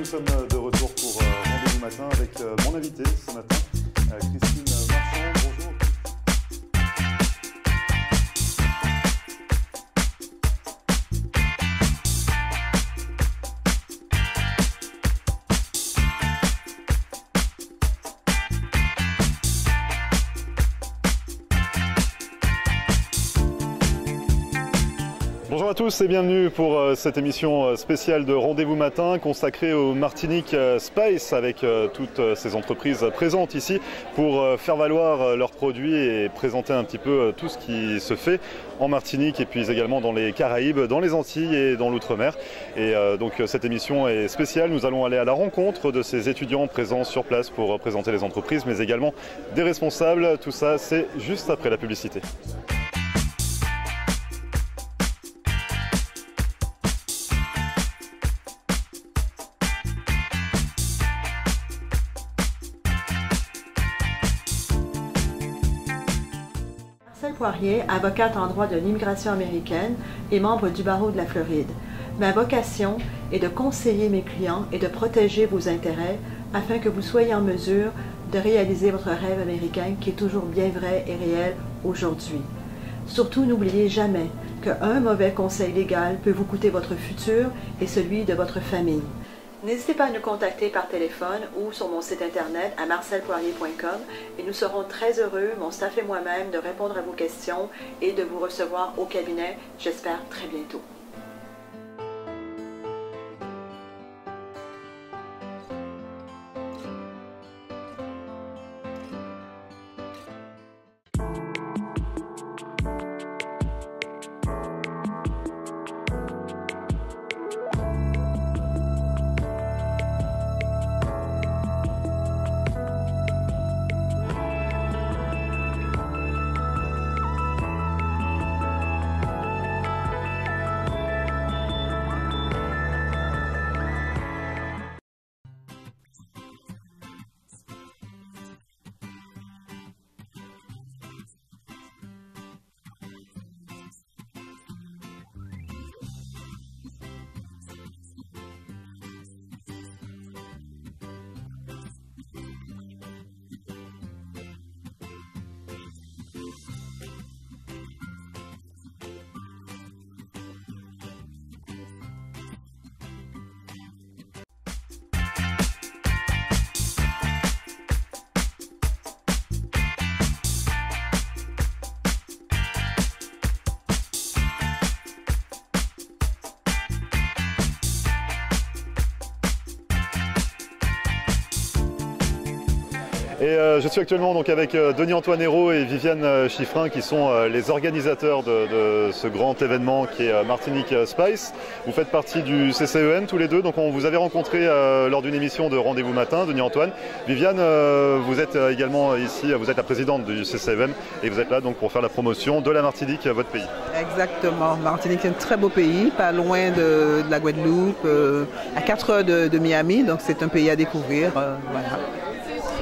sommes de retour pour Rendez-vous Matin avec mon invité ce matin, Christine Marchand. Bonjour. Bonjour à tous et bienvenue pour cette émission spéciale de Rendez-vous Matin consacrée au Martinique Spice avec toutes ces entreprises présentes ici pour faire valoir leurs produits et présenter un petit peu tout ce qui se fait en Martinique et puis également dans les Caraïbes, dans les Antilles et dans l'Outre-mer. Et donc cette émission est spéciale. Nous allons aller à la rencontre de ces étudiants présents sur place pour présenter les entreprises mais également des responsables. Tout ça, c'est juste après la publicité. Marcel Poirier, avocate en droit de l'immigration américaine et membre du barreau de la Floride. Ma vocation est de conseiller mes clients et de protéger vos intérêts afin que vous soyez en mesure de réaliser votre rêve américain qui est toujours bien vrai et réel aujourd'hui. Surtout, n'oubliez jamais qu'un mauvais conseil légal peut vous coûter votre futur et celui de votre famille. N'hésitez pas à nous contacter par téléphone ou sur mon site internet à marcelpoirier.com et nous serons très heureux, mon staff et moi-même, de répondre à vos questions et de vous recevoir au cabinet, j'espère très bientôt. Et je suis actuellement donc avec Denis-Antoine Hérault et Viviane Chiffrin qui sont les organisateurs de ce grand événement qui est Martinique Spice. Vous faites partie du CCEM tous les deux, donc on vous avait rencontré lors d'une émission de Rendez-vous Matin, Denis-Antoine. Viviane, vous êtes également ici, vous êtes la présidente du CCEM et vous êtes là donc pour faire la promotion de la Martinique, votre pays. Exactement, Martinique c'est un très beau pays, pas loin de la Guadeloupe, à 4 heures de Miami, donc c'est un pays à découvrir. Voilà.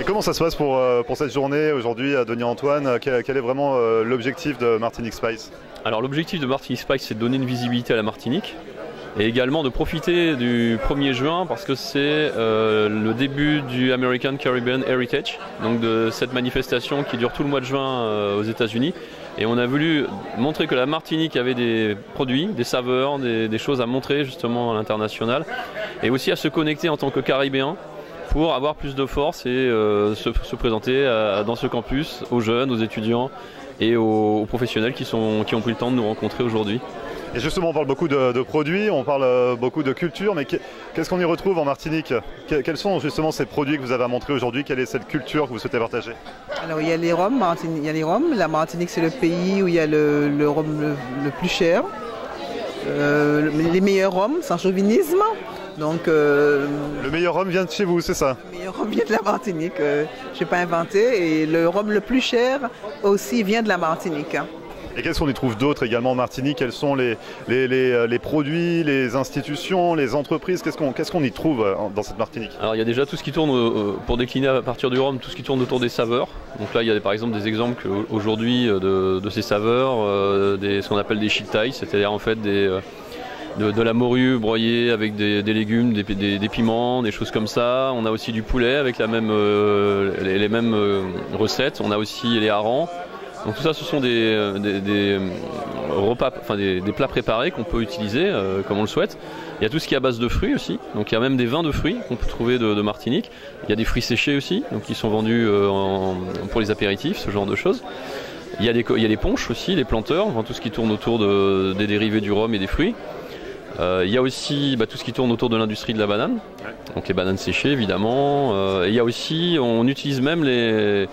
Et comment ça se passe pour cette journée aujourd'hui, Denis-Antoine? Quel est vraiment l'objectif de Martinique Spice? Alors l'objectif de Martinique Spice, c'est de donner une visibilité à la Martinique et également de profiter du 1er juin parce que c'est le début du American Caribbean Heritage, donc de cette manifestation qui dure tout le mois de juin aux États-Unis. Et on a voulu montrer que la Martinique avait des produits, des saveurs, des choses à montrer justement à l'international et aussi à se connecter en tant que Caribéen pour avoir plus de force et se présenter dans ce campus aux jeunes, aux étudiants et aux professionnels qui ont pris le temps de nous rencontrer aujourd'hui. Et justement, on parle beaucoup de produits, on parle beaucoup de culture, mais qu'est-ce qu'on y retrouve en Martinique? Quels sont justement ces produits que vous avez à montrer aujourd'hui? Quelle est cette culture que vous souhaitez partager? Alors il y a les rhums, La Martinique c'est le pays où il y a le rhum le plus cher, les meilleurs rhums, sans chauvinisme. Donc, le meilleur rhum vient de chez vous, c'est ça? Le meilleur rhum vient de la Martinique, je n'ai pas inventé. Et le rhum le plus cher aussi vient de la Martinique. Et qu'est-ce qu'on y trouve d'autre également en Martinique? Quels sont les produits, les institutions, les entreprises? Qu'est-ce qu'on y trouve dans cette Martinique? Alors il y a déjà tout ce qui tourne, pour décliner à partir du rhum, tout ce qui tourne autour des saveurs. Donc là il y a par exemple des exemples aujourd'hui de ces saveurs, ce qu'on appelle des chiltais, c'est-à-dire en fait de la morue broyée avec des légumes, des piments, des choses comme ça. On a aussi du poulet avec les mêmes recettes. On a aussi les harengs. Donc tout ça, ce sont des repas, enfin des plats préparés qu'on peut utiliser comme on le souhaite. Il y a tout ce qui est à base de fruits aussi. Donc il y a même des vins de fruits qu'on peut trouver de Martinique. Il y a des fruits séchés aussi, donc qui sont vendus pour les apéritifs, ce genre de choses. Il y a les punchs aussi, les planteurs, enfin, tout ce qui tourne autour des dérivés du rhum et des fruits. Il y a aussi tout ce qui tourne autour de l'industrie de la banane, donc les bananes séchées évidemment. Et il y a aussi, on utilise même les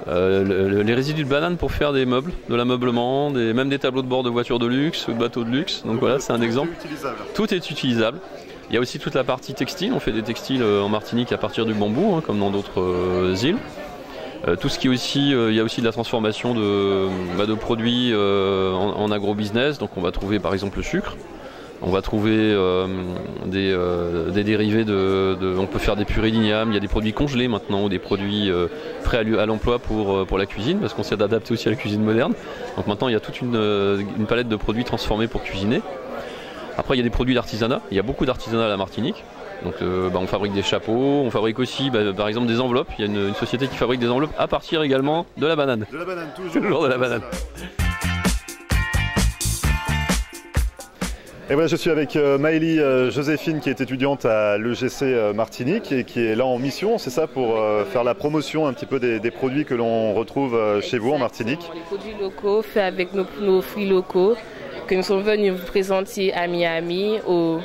résidus de banane pour faire des meubles, de l'ameublement, même des tableaux de bord de voitures de luxe ou de bateaux de luxe. Donc voilà, c'est un exemple. Tout est utilisable. Il y a aussi toute la partie textile. On fait des textiles en Martinique à partir du bambou, comme dans d'autres îles. Tout ce qui est aussi, il y a aussi de la transformation de produits en agro-business. Donc on va trouver par exemple le sucre. On va trouver des dérivés on peut faire des purées d'igname, il y a des produits congelés maintenant, ou des produits prêts à l'emploi pour la cuisine, parce qu'on s'est adapté aussi à la cuisine moderne. Donc maintenant il y a toute une palette de produits transformés pour cuisiner. Après il y a des produits d'artisanat, il y a beaucoup d'artisanat à la Martinique. Donc on fabrique des chapeaux, on fabrique aussi par exemple des enveloppes. Il y a une société qui fabrique des enveloppes à partir également de la banane. De la banane, toujours de la banane. Et voilà, je suis avec Maëlie Joséphine qui est étudiante à l'EGC Martinique et qui est là en mission, c'est ça, pour faire la promotion un petit peu des produits que l'on retrouve chez vous en Martinique. Les produits locaux faits avec nos fruits locaux que nous sommes venus vous présenter à Miami aux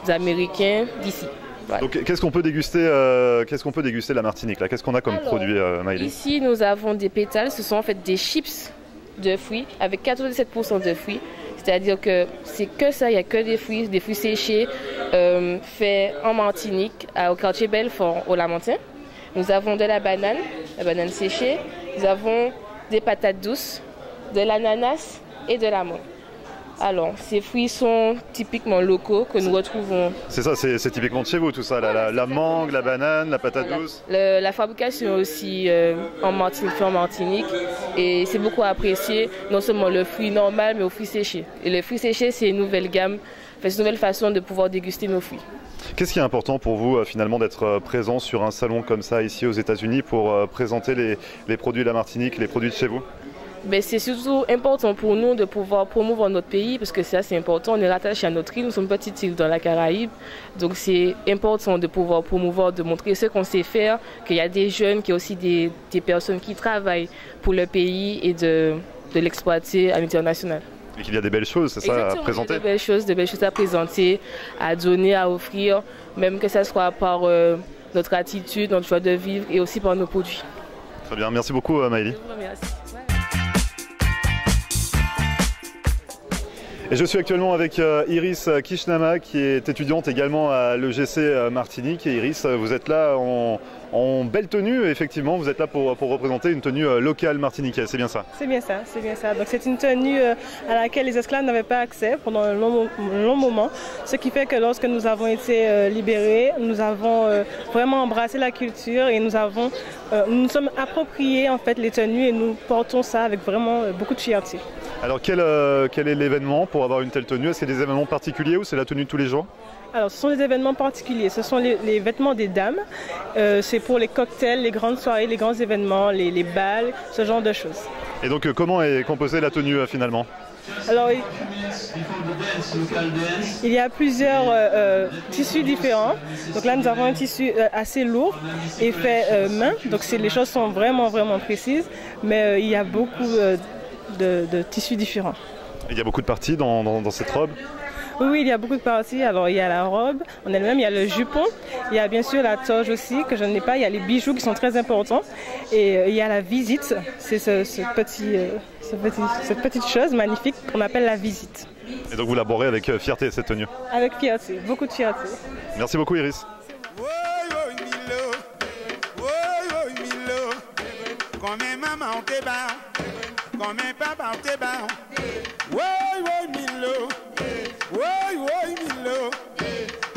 Américains d'ici. Voilà. Donc qu'est-ce qu'on peut déguster de la Martinique là? Qu'est-ce qu'on a comme produit, Maëlie? Ici nous avons des pétales, ce sont en fait des chips de fruits avec 97% de fruits. C'est-à-dire que c'est que ça, il n'y a que des fruits séchés faits en Martinique, au quartier Belfort, au Lamentin. Nous avons de la banane séchée, nous avons des patates douces, de l'ananas et de l'amande. Alors, ces fruits sont typiquement locaux que nous retrouvons. C'est ça, c'est typiquement de chez vous tout ça, la mangue, la banane, la patate douce. La fabrication aussi en Martinique et c'est beaucoup apprécié, non seulement le fruit normal mais au fruit séché. Et le fruit séché, c'est une nouvelle gamme, c'est une nouvelle façon de pouvoir déguster nos fruits. Qu'est-ce qui est important pour vous finalement d'être présent sur un salon comme ça ici aux États-Unis pour présenter les produits de la Martinique, les produits de chez vous? Ben, c'est surtout important pour nous de pouvoir promouvoir notre pays parce que ça c'est important, on est rattaché à notre île, nous sommes une petite île dans la Caraïbe, donc c'est important de pouvoir promouvoir, de montrer ce qu'on sait faire, qu'il y a des jeunes, qu'il y a aussi des personnes qui travaillent pour le pays et de l'exploiter à l'international. Et qu'il y a des belles choses, c'est ça, à présenter? Des belles choses à présenter, à donner, à offrir, même que ce soit par notre attitude, notre choix de vivre et aussi par nos produits. Très bien, merci beaucoup Maëlie. Je vous remercie. Et je suis actuellement avec Iris Kishnama qui est étudiante également à l'EGC Martinique. Et Iris, vous êtes là en belle tenue, effectivement, vous êtes là pour représenter une tenue locale martiniquaise, c'est bien ça? C'est bien ça, c'est bien ça. Donc c'est une tenue à laquelle les esclaves n'avaient pas accès pendant un long moment, ce qui fait que lorsque nous avons été libérés, nous avons vraiment embrassé la culture et nous nous sommes appropriés en fait les tenues et nous portons ça avec vraiment beaucoup de fierté. Alors quel est l'événement pour avoir une telle tenue? Est-ce qu'il y a des événements particuliers ou c'est la tenue de tous les jours? Alors ce sont des événements particuliers, ce sont les vêtements des dames, c'est pour les cocktails, les grandes soirées, les grands événements, les balles, ce genre de choses. Et donc comment est composée la tenue finalement? Alors il y a plusieurs tissus différents, donc là nous avons un tissu assez lourd et fait main, donc les choses sont vraiment précises, mais il y a beaucoup de tissus différents. Il y a beaucoup de parties dans cette robe? Oui, il y a beaucoup de parties. Alors il y a la robe en elle-même, il y a le jupon, il y a bien sûr la toge aussi que je n'ai pas, il y a les bijoux qui sont très importants et il y a la visite, c'est cette petite chose magnifique qu'on appelle la visite. Et donc vous l'aborez avec fierté cette tenue? Avec fierté, beaucoup de fierté. Merci beaucoup Iris. Come papa te ba, woy Milo, woy Milo,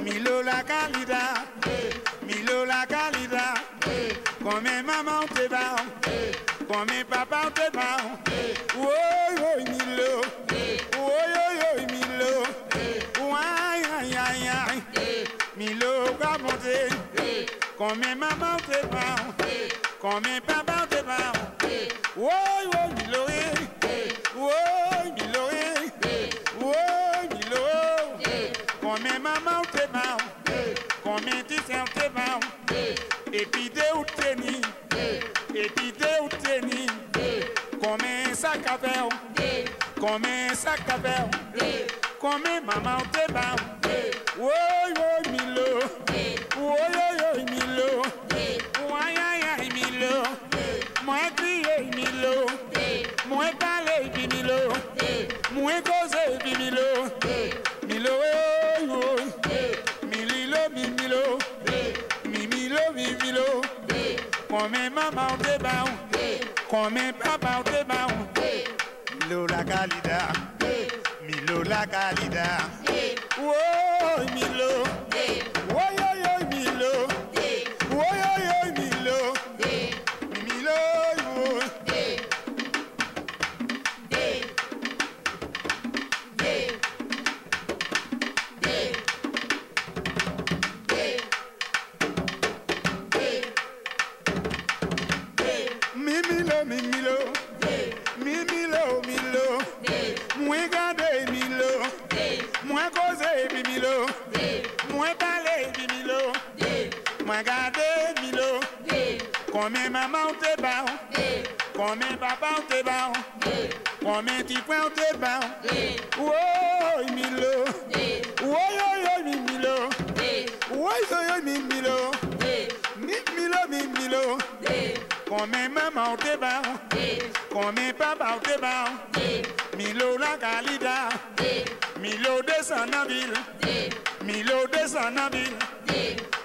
Milo la calida, come maman te ba, come papa te ba, woy Milo, woy Milo, comme maman te parle, comme papa te parle. Oh, oh, Miloé, oh, Miloé, oh, Miloé, comme maman te parle, comme tu te parle, et puis de où tenir, et puis de où tenir, comme un sac à faire, comme un sac à faire, comme maman te parle. Oh, oh, Milo, oh, oh, Milo, oh, aïe, Milo, moi crier Milo, moi parler Milo, moi causer Milo, Milo, oh, oh, Milo, Milo, Milo, Milo, comme maman te parle, comme papa te parle. Milo la calida, Milo la calida. Oh, Milo, oh, yo, yo, Milo, oh, yo, yo, Milo, Milo, oh. Mimilo, Mimilo, Mimilo, Milo, moi garder Milo, moi causer Milo, moi parler Milo, moi garder Milo, comme maman te parle, comme papa te parle, comme petit frère te parle. Oh Milo, oh yo yo Milo, oh yo yo Milo, Milo Milo. Comme maman te parle, comme papa te parle, Milo la calida, Milo descend en ville, Milo descend en ville,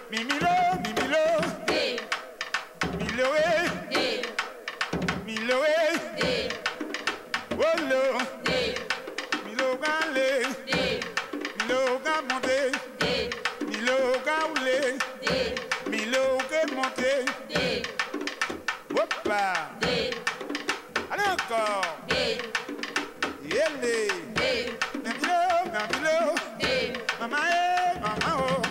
Milo, Milo, Milo, Milo, oh lo, Milo galé, Milo ga monté, Milo ga roulé, Milo ga monté. Hoppa! Allez encore! Yélé! Mamilo, mamilo! Maman maman oh!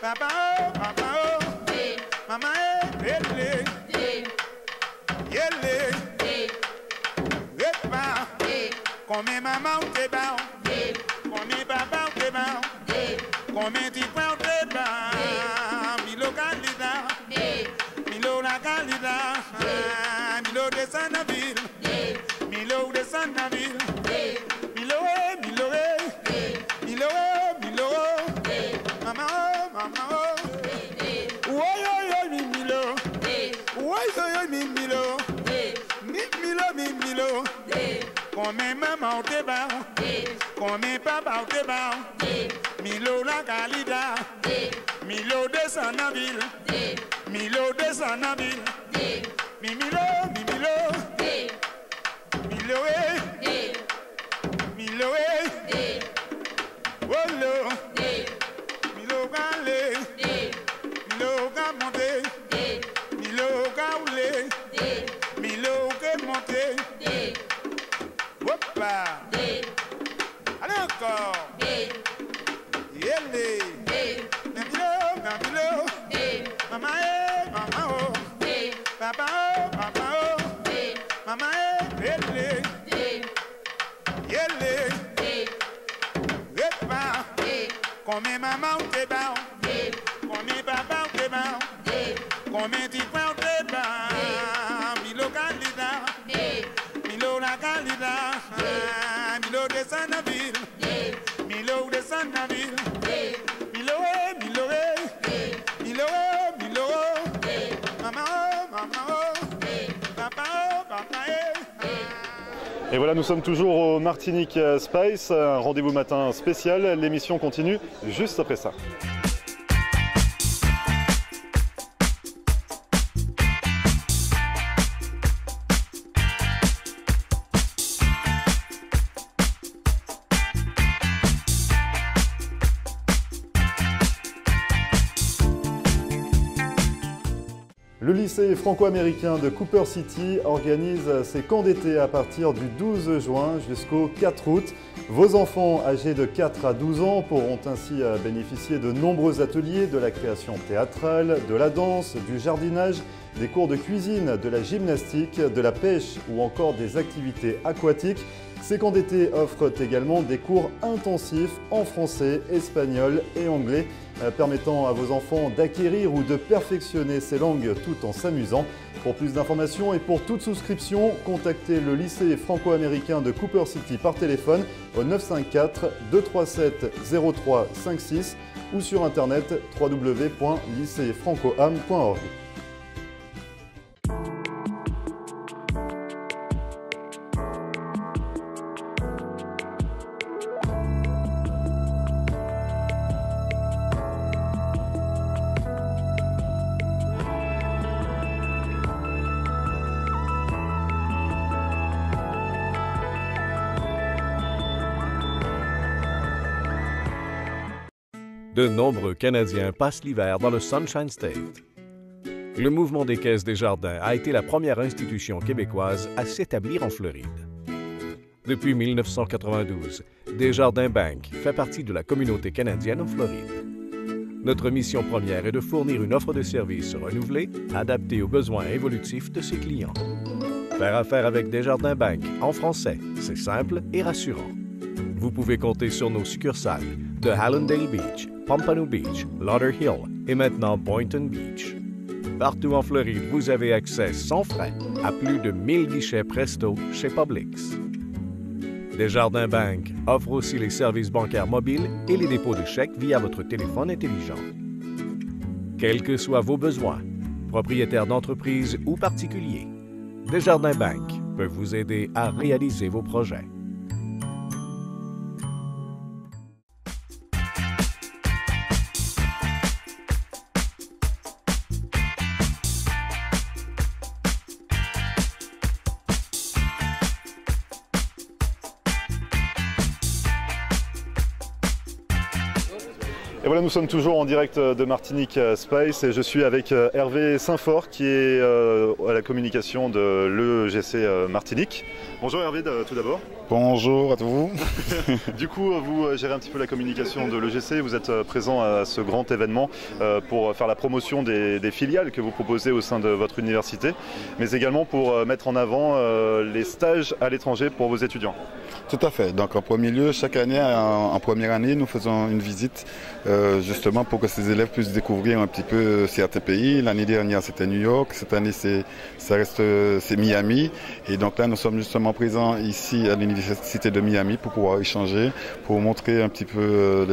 Papa oh, papa oh! Maman yélé! Yélé! Hoppa! Comme maman te bat, comme papa te bat, comme petit frère te bat, Milo Calida! Milo la calida, Milo de Sanaville, Milo de Sanaville, Milo, Milo, Milo, Milo, Mama, Mama, oh, yo, Milo, oh, yo, Milo, Milo, Milo, comme maman te bat, comme papa te bat, Milo la calida, Milo de Sanaville. Milo descend en ville, Mimilo, Mimilo, Milo, Milo, oh lo, Milo galé, Milo ga monté, Milo ga roulé, Milo ga monté, hoppa, allez encore, yélé, Mimilo, Mimilo, Mama mama oh, papa oh, papa oh, mama yélé, yélé, hoppa, comme maman te bat, comme papa te bat, comme petit frère te bat, Milo calida, Milo la calida, Milo de Sanaville, Milo de Sanaville, Milo, Milo, Milo, Milo, maman, maman, papa, papa. Et voilà, nous sommes toujours au Martinique Spice, un rendez-vous matin spécial. L'émission continue juste après ça. Le lycée franco-américain de Cooper City organise ses camps d'été à partir du 12 juin jusqu'au 4 août. Vos enfants âgés de 4 à 12 ans pourront ainsi bénéficier de nombreux ateliers, de la création théâtrale, de la danse, du jardinage, des cours de cuisine, de la gymnastique, de la pêche ou encore des activités aquatiques. Ces camps d'été offrent également des cours intensifs en français, espagnol et anglais, permettant à vos enfants d'acquérir ou de perfectionner ces langues tout en s'amusant. Pour plus d'informations et pour toute souscription, contactez le lycée franco-américain de Cooper City par téléphone au 954 237 0356 ou sur internet www.lycéefrancoam.org. De nombreux Canadiens passent l'hiver dans le Sunshine State. Le mouvement des Caisses des Jardins a été la première institution québécoise à s'établir en Floride. Depuis 1992, Desjardins Bank fait partie de la communauté canadienne en Floride. Notre mission première est de fournir une offre de services renouvelée, adaptée aux besoins évolutifs de ses clients. Faire affaire avec Desjardins Bank en français, c'est simple et rassurant. Vous pouvez compter sur nos succursales de Hallandale Beach, Pompano Beach, Lauderhill et maintenant Boynton Beach. Partout en Floride, vous avez accès sans frais à plus de 1000 guichets Presto chez Publix. Desjardins Bank offre aussi les services bancaires mobiles et les dépôts de chèques via votre téléphone intelligent. Quels que soient vos besoins, propriétaires d'entreprise ou particuliers, Desjardins Bank peut vous aider à réaliser vos projets. Et voilà, nous sommes toujours en direct de Martinique Spice et je suis avec Hervé Saint-Fort qui est à la communication de l'EGC Martinique. Bonjour Hervé, tout d'abord. Bonjour à vous. Du coup, vous gérez un petit peu la communication de l'EGC, vous êtes présent à ce grand événement pour faire la promotion des filiales que vous proposez au sein de votre université, mais également pour mettre en avant les stages à l'étranger pour vos étudiants. Tout à fait. Donc en premier lieu, chaque année, en première année, nous faisons une visite justement pour que ces élèves puissent découvrir un petit peu certains pays. L'année dernière, c'était New York. Cette année, c'est Miami. Et donc là, nous sommes justement présents ici à l'Université de Miami pour pouvoir échanger, pour montrer un petit peu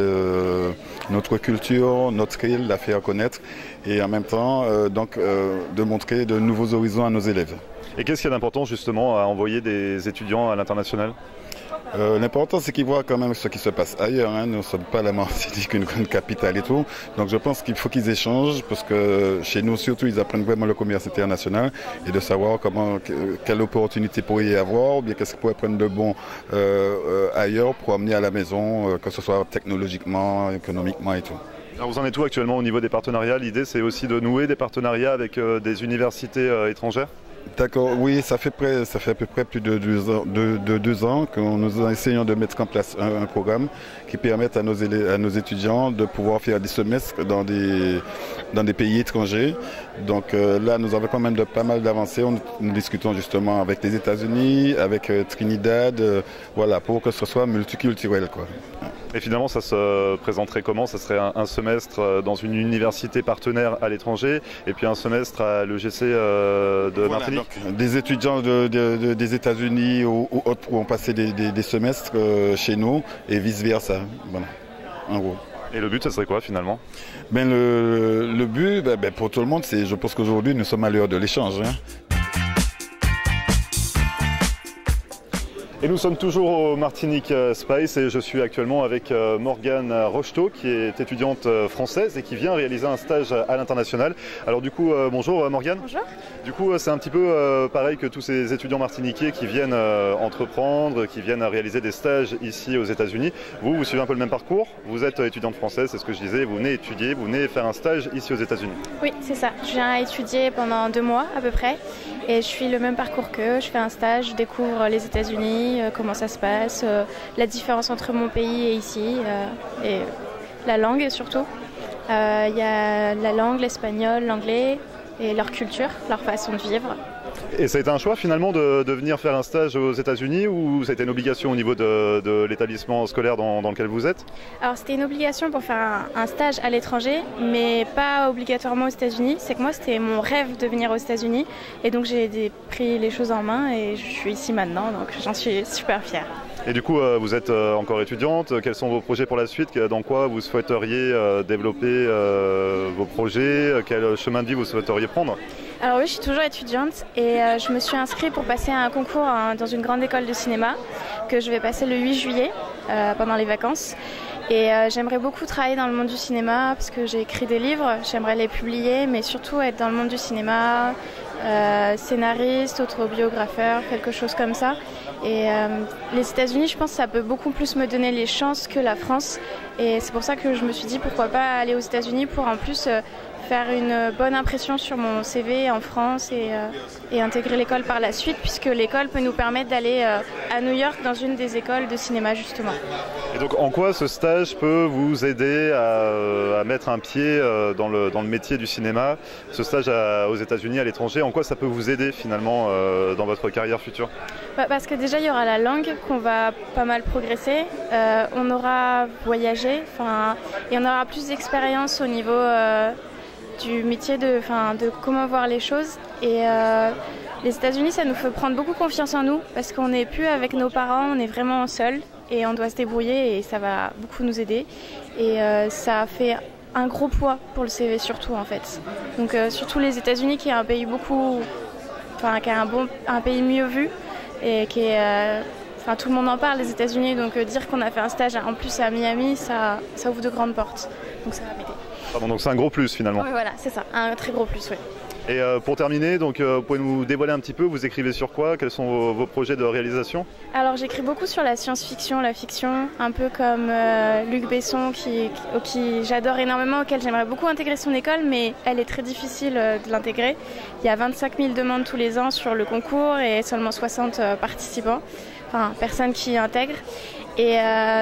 notre culture, notre île, la faire connaître et en même temps de montrer de nouveaux horizons à nos élèves. Et qu'est-ce qu'il y a d'important justement à envoyer des étudiants à l'international ? L'important, c'est qu'ils voient quand même ce qui se passe ailleurs. Nous ne sommes pas la Martinique, une grande capitale et tout. Donc je pense qu'il faut qu'ils échangent parce que chez nous, surtout, ils apprennent vraiment le commerce international et de savoir quelle opportunité pourrait y avoir ou bien qu'est-ce qu'ils pourraient prendre de bon ailleurs pour amener à la maison, que ce soit technologiquement, économiquement et tout. Alors vous en êtes où actuellement au niveau des partenariats? L'idée, c'est aussi de nouer des partenariats avec des universités étrangères? D'accord, oui, ça fait à peu près plus de 2 ans que nous essayons de mettre en place un programme qui permette à nos étudiants de pouvoir faire des semestres dans des pays étrangers. Donc là, nous avons quand même pas mal d'avancées. Nous discutons justement avec les États-Unis, avec Trinidad, voilà, pour que ce soit multiculturel, quoi. Et finalement, ça se présenterait comment? Ça serait un semestre dans une université partenaire à l'étranger et puis un semestre à l'EGC de Martinique. Donc, des étudiants des États-Unis ou autres pourront passer des semestres chez nous et vice-versa. Voilà, en gros. Et le but, ça serait quoi finalement? Le but, pour tout le monde, je pense qu'aujourd'hui, nous sommes à l'heure de l'échange. Et nous sommes toujours au Martinique Spice et je suis actuellement avec Morgane Rocheteau qui est étudiante française et qui vient réaliser un stage à l'international. Alors du coup, bonjour Morgane. Bonjour. Du coup, c'est un petit peu pareil que tous ces étudiants martiniquais qui viennent entreprendre, qui viennent réaliser des stages ici aux États-Unis. Vous suivez un peu le même parcours. Vous êtes étudiante française, c'est ce que je disais. Vous venez étudier, vous venez faire un stage ici aux États-Unis. Oui, c'est ça. Je viens étudier pendant 2 mois à peu près. et je suis le même parcours qu'eux. Je fais un stage, je découvre les États-Unis, comment ça se passe, la différence entre mon pays et ici, et la langue surtout. Il y a la langue, l'espagnol, l'anglais et leur culture, leur façon de vivre. Et ça a été un choix finalement de venir faire un stage aux États-Unis ou ça a été une obligation au niveau de l'établissement scolaire dans lequel vous êtes? Alors c'était une obligation pour faire un stage à l'étranger, mais pas obligatoirement aux États-Unis. C'est que moi c'était mon rêve de venir aux États-Unis et donc j'ai pris les choses en main et je suis ici maintenant, donc j'en suis super fière. Et du coup, vous êtes encore étudiante. Quels sont vos projets pour la suite? Dans quoi vous souhaiteriez développer vos projets? Quel chemin de vie vous souhaiteriez prendre? Alors oui, je suis toujours étudiante et je me suis inscrite pour passer un concours dans une grande école de cinéma que je vais passer le 8 juillet pendant les vacances. Et j'aimerais beaucoup travailler dans le monde du cinéma parce que j'ai écrit des livres, j'aimerais les publier, mais surtout être dans le monde du cinéma, scénariste, autobiographeur, quelque chose comme ça. Et les États-Unis, je pense que ça peut beaucoup plus me donner les chances que la France. Et c'est pour ça que je me suis dit pourquoi pas aller aux États-Unis pour en plus faire une bonne impression sur mon CV en France et intégrer l'école par la suite, puisque l'école peut nous permettre d'aller à New York dans une des écoles de cinéma justement. Et donc en quoi ce stage peut vous aider à mettre un pied dans le métier du cinéma? Ce stage aux États-Unis, à l'étranger, en quoi ça peut vous aider finalement dans votre carrière future? Parce que déjà il y aura la langue qu'on va pas mal progresser, on aura voyagé et on aura plus d'expérience au niveau du métier de comment voir les choses. Et les États-Unis, ça nous fait prendre beaucoup confiance en nous parce qu'on n'est plus avec nos parents, on est vraiment seuls et on doit se débrouiller et ça va beaucoup nous aider. Et ça fait un gros poids pour le CV surtout en fait. Donc surtout les États-Unis qui est un pays qui est un pays mieux vu et qui est tout le monde en parle, les États-Unis, donc dire qu'on a fait un stage en plus à Miami, ça ouvre de grandes portes. Donc ça va m'aider. Pardon, donc c'est un gros plus finalement. Oui, voilà, c'est ça, un très gros plus, oui. Et pour terminer, donc, vous pouvez nous dévoiler un petit peu, vous écrivez sur quoi? Quels sont vos projets de réalisation? Alors j'écris beaucoup sur la science-fiction, la fiction, un peu comme Luc Besson qui j'adore énormément, auquel j'aimerais beaucoup intégrer son école, mais elle est très difficile de l'intégrer. Il y a 25 000 demandes tous les ans sur le concours et seulement 60 participants, personnes qui intègrent. Et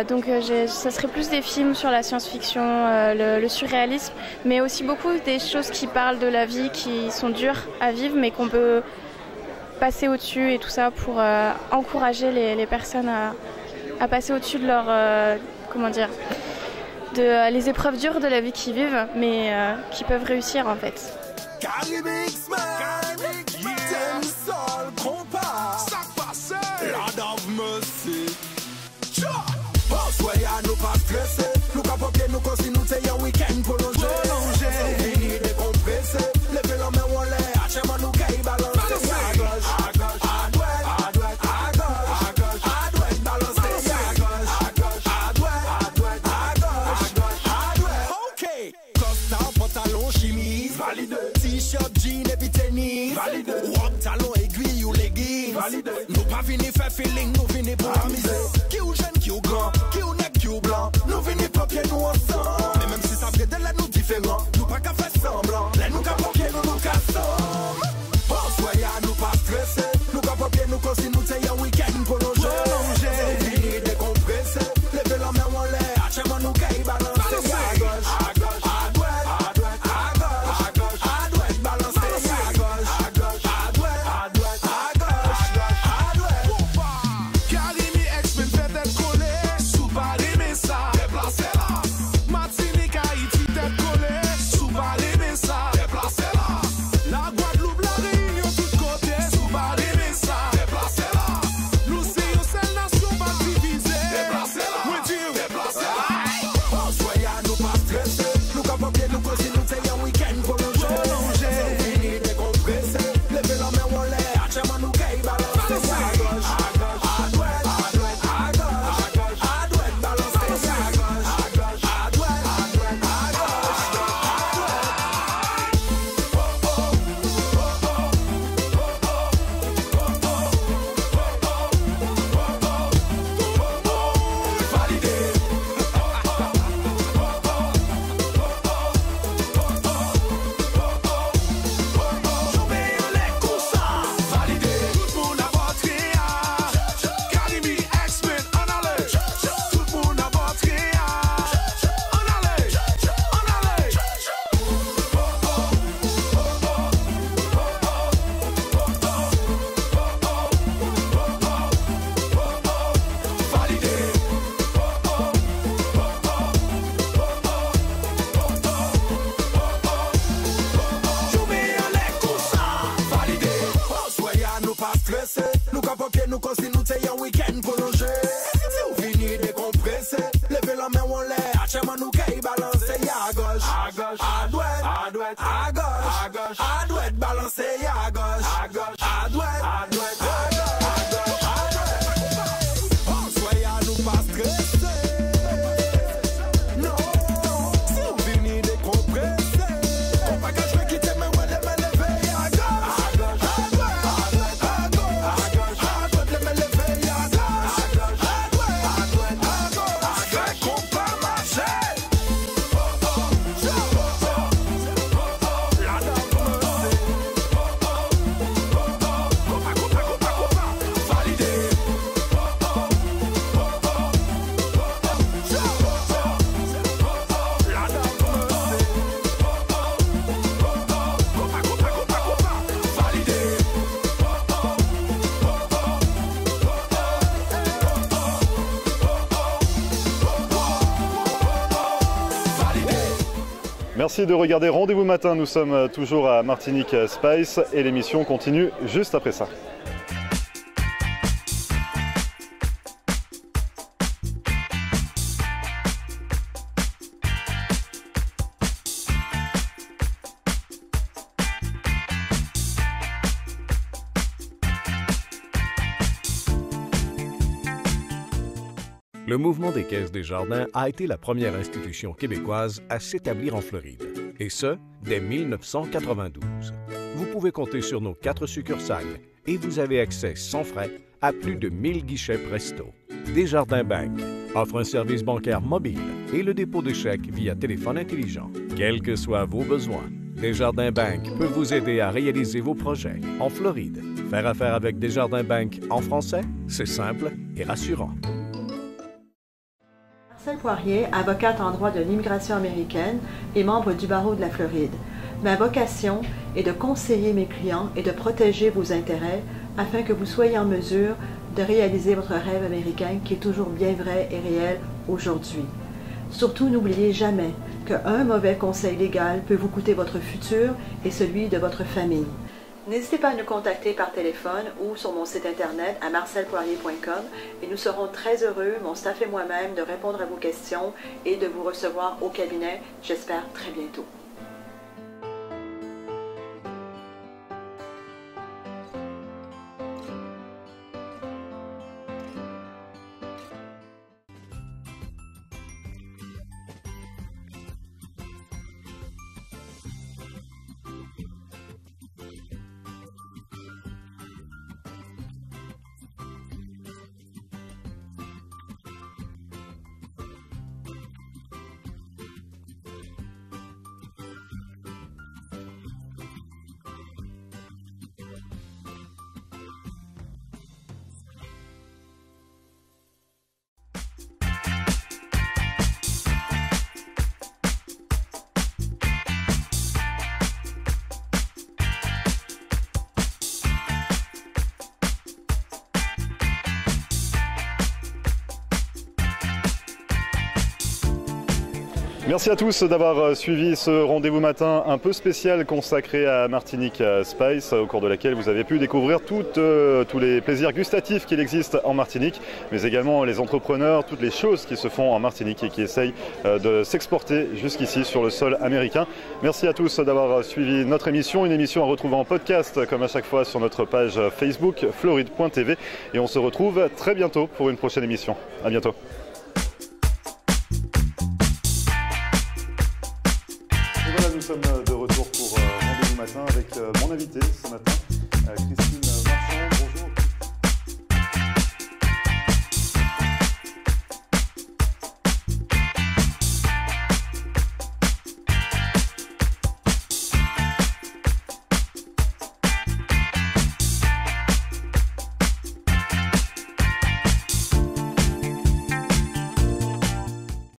donc ça serait plus des films sur la science-fiction, le surréalisme, mais aussi beaucoup des choses qui parlent de la vie, qui sont dures à vivre, mais qu'on peut passer au-dessus et tout ça pour encourager les personnes à passer au-dessus de leur, les épreuves dures de la vie qu'ils vivent, mais qui peuvent réussir en fait. Soyez nous pas stressés, nous capoter nous comme si nous étions un week-end prolongé. Fini décompressé, levez la main en l'air, achèvement nous caille balancer. À gauche, à gauche, à droite, à droite, à gauche, à gauche, à droite, balancer. À gauche, à gauche, à droite, à droite, à gauche, à gauche, à droite. Ok, costard, pantalon, chemise, valide. T-shirt, jean et puis tennis, valide. Robe, talon, aiguille ou leggings, valide. Nous pas venir faire feeling, nous venir pour amuser. Qui ou jeune, qui ou grand, qui ou nègre, qui ou blanc, nous venir papier nous ensemble. Mais même si ça vient de là nous différents, nous pas qu'à faire semblant. Là nous qu'à papier nous qu'assemble. Soyez nous pas stressés, nous qu'à papier nous comme si nous étions un week-end prolongé. Fini décompressé, levez la main en l'air, achèvement nous caille balancer. À gauche, à gauche, à droite, à droite, à gauche, à gauche, à droite, balancer. À gauche, à gauche, à droite, à droite, à gauche, à droite. Karimi X-Men fait être collé, sous Paris mais ça, déplacez là. Martinique, Haïti tête collée, sous Paris mais ça, déplacez là. La Guadeloupe, la Réunion, tout côté, sous Paris mais ça, déplacez là. Nous c'est une seule nation pas divisée, déplacez là. Oui, Dieu, déplacez là. Achèman nou kay balanse à gauche, à droite, à gauche, à droite, balanse à gauche, à droite, à droite, à gauche, à droite. Soyez à nous pas stressés. Non, si on finit décompressé, on pas que je vais quitter mes ouais les me lever à gauche, à droite, à droite, à gauche, à droite, les me lever à gauche, à droite, à droite, à gauche. Fait qu'on pas marcher. Merci de regarder Rendez-vous Matin, nous sommes toujours à Martinique Spice et l'émission continue juste après ça. Le mouvement des Caisses des Jardins a été la première institution québécoise à s'établir en Floride, et ce, dès 1992. Vous pouvez compter sur nos 4 succursales et vous avez accès sans frais à plus de 1000 guichets Presto. Desjardins Bank offre un service bancaire mobile et le dépôt de chèques via téléphone intelligent. Quels que soient vos besoins, Desjardins Bank peut vous aider à réaliser vos projets en Floride. Faire affaire avec Desjardins Bank en français, c'est simple et rassurant. Marcel Poirier, avocate en droit de l'immigration américaine et membre du barreau de la Floride. Ma vocation est de conseiller mes clients et de protéger vos intérêts afin que vous soyez en mesure de réaliser votre rêve américain qui est toujours bien vrai et réel aujourd'hui. Surtout, n'oubliez jamais qu'un mauvais conseil légal peut vous coûter votre futur et celui de votre famille. N'hésitez pas à nous contacter par téléphone ou sur mon site internet à marcelpoirier.com et nous serons très heureux, mon staff et moi-même, de répondre à vos questions et de vous recevoir au cabinet, j'espère très bientôt. Merci à tous d'avoir suivi ce rendez-vous matin un peu spécial consacré à Martinique Spice, au cours de laquelle vous avez pu découvrir tous les plaisirs gustatifs qu'il existe en Martinique, mais également les entrepreneurs, toutes les choses qui se font en Martinique et qui essayent de s'exporter jusqu'ici sur le sol américain. Merci à tous d'avoir suivi notre émission, une émission à retrouver en podcast comme à chaque fois sur notre page Facebook floride.tv, et on se retrouve très bientôt pour une prochaine émission. À bientôt. Nous sommes de retour pour Rendez-vous Matin avec mon invité ce matin, Christine